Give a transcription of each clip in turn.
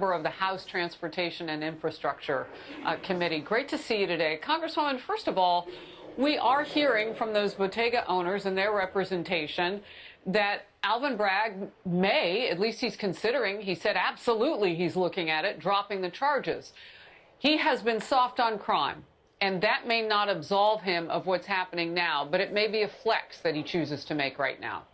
Member of the House Transportation and Infrastructure Committee. Great to see you today. Congresswoman, first of all, we are hearing from those bodega owners and their representation that Alvin Bragg may, at least he's considering, he said absolutely he's looking at it, dropping the charges. He has been soft on crime, and that may not absolve him of what's happening now, but it may be a flex that he chooses to make right now.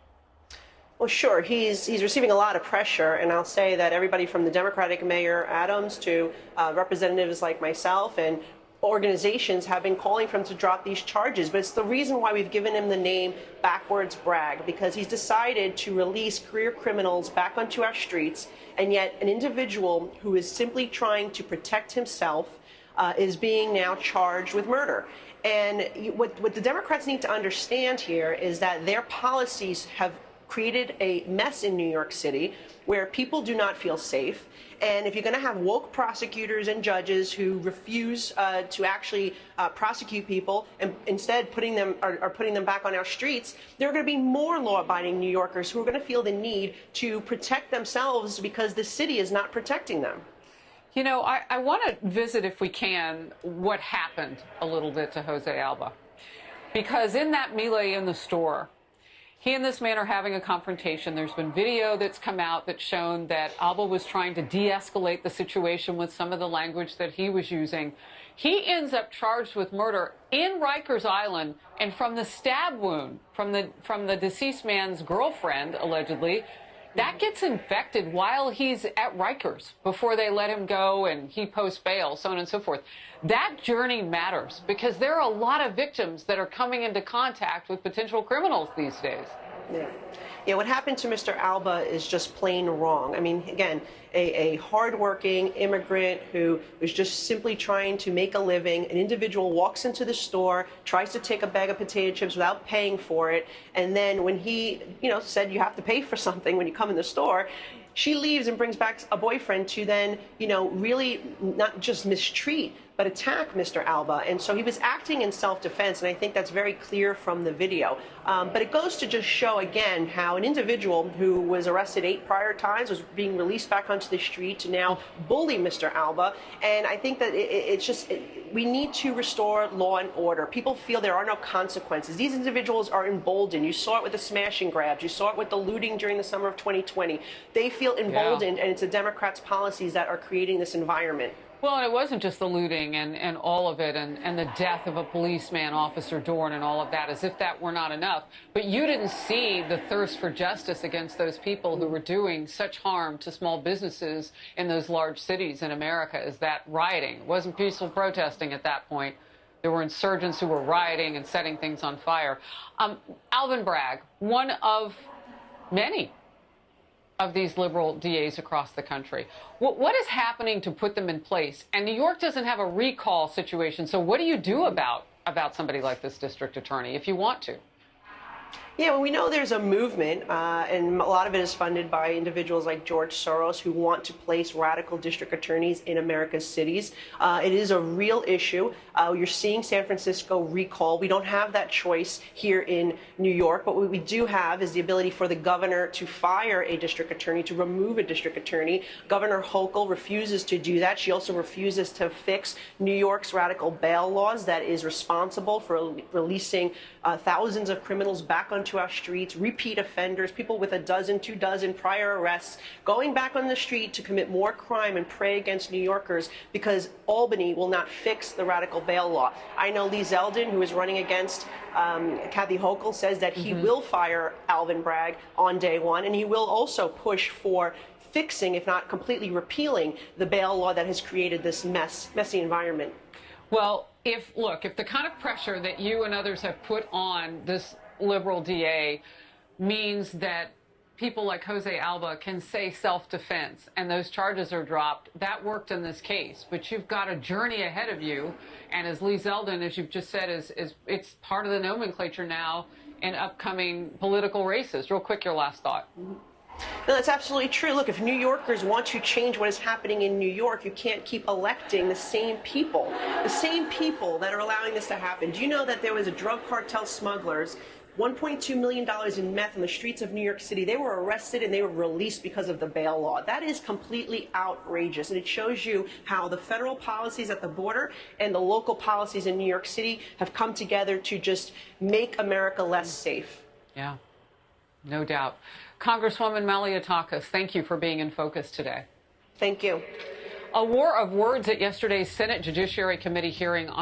Well, sure. He's receiving a lot of pressure, and I'll say that everybody from the Democratic Mayor Adams to representatives like myself and organizations have been calling for him to drop these charges. But it's the reason why we've given him the name Backwards Bragg, because he's decided to release career criminals back onto our streets, and yet an individual who is simply trying to protect himself is being now charged with murder. And what the Democrats need to understand here is that their policies have created a mess in New York City where people do not feel safe. And if you're going to have woke prosecutors and judges who refuse to actually prosecute people and instead putting them back on our streets, there are going to be more law-abiding New Yorkers who are going to feel the need to protect themselves because the city is not protecting them. You know, I want to visit, if we can, what happened a little bit to Jose Alba. Because in that melee in the store, he and this man are having a confrontation. There's been video that's come out that's shown that Alba was trying to de-escalate the situation with some of the language that he was using. He ends up charged with murder in Rikers Island, and from the stab wound from the deceased man's girlfriend, allegedly, that gets infected while he's at Rikers before they let him go and he posts bail, so on and so forth. That journey matters because there are a lot of victims that are coming into contact with potential criminals these days. Yeah, what happened to Mr. Alba is just plain wrong. I mean, again, a hardworking immigrant who was just simply trying to make a living. An individual walks into the store, tries to take a bag of potato chips without paying for it, and then when he, said you have to pay for something when you come in the store, she leaves and brings back a boyfriend to then, really not just mistreat, but attack Mr. Alba. And so he was acting in self-defense, and I think that's very clear from the video. But it goes to just show, again, how an individual who was arrested 8 prior times was being released back onto the street to now bully Mr. Alba. And I think that we need to restore law and order. People feel there are no consequences. These individuals are emboldened. You saw it with the smash and grabs. You saw it with the looting during the summer of 2020. They feel emboldened, and it's the Democrats' policies that are creating this environment. Well, and it wasn't just the looting and all of it and the death of a policeman, Officer Dorn, and all of that, as if that were not enough. But you didn't see the thirst for justice against those people who were doing such harm to small businesses in those large cities in America as that rioting. It wasn't peaceful protesting at that point. There were insurgents who were rioting and setting things on fire. Alvin Bragg, one of many of these liberal DAs across the country. What is happening to put them in place? And New York doesn't have a recall situation, so what do you do about somebody like this district attorney if you want to? Yeah, well, we know there's a movement, and a lot of it is funded by individuals like George Soros who want to place radical district attorneys in America's cities. It is a real issue. You're seeing San Francisco recall. We don't have that choice here in New York, but what we do have is the ability for the governor to fire a district attorney, to remove a district attorney. Governor Hochul refuses to do that. She also refuses to fix New York's radical bail laws that is responsible for releasing thousands of criminals back onto our streets, repeat offenders, people with 12 2 dozen prior arrests, going back on the street to commit more crime and prey against New Yorkers because Albany will not fix the radical bail law. I know Lee Zeldin, who is running against Kathy Hochul, says that he will fire Alvin Bragg on day one, and he will also push for fixing, if not completely repealing, the bail law that has created this messy environment. Well, if the kind of pressure that you and others have put on this liberal DA means that people like Jose Alba can say self-defense and those charges are dropped, that worked in this case. But you've got a journey ahead of you, and as Lee Zeldin, as you've just said, it's part of the nomenclature now in upcoming political races. Real quick, your last thought. No, that's absolutely true. Look, if New Yorkers want to change what is happening in New York, you can't keep electing the same people that are allowing this to happen. Do you know that there was a drug cartel smugglers $1.2 million in meth on the streets of New York City. They were arrested and they were released because of the bail law. That is completely outrageous, and it shows you how the federal policies at the border and the local policies in New York City have come together to just make America less safe. Yeah, no doubt. Congresswoman Malliotakis, thank you for being in focus today. Thank you. A war of words at yesterday's Senate Judiciary Committee hearing on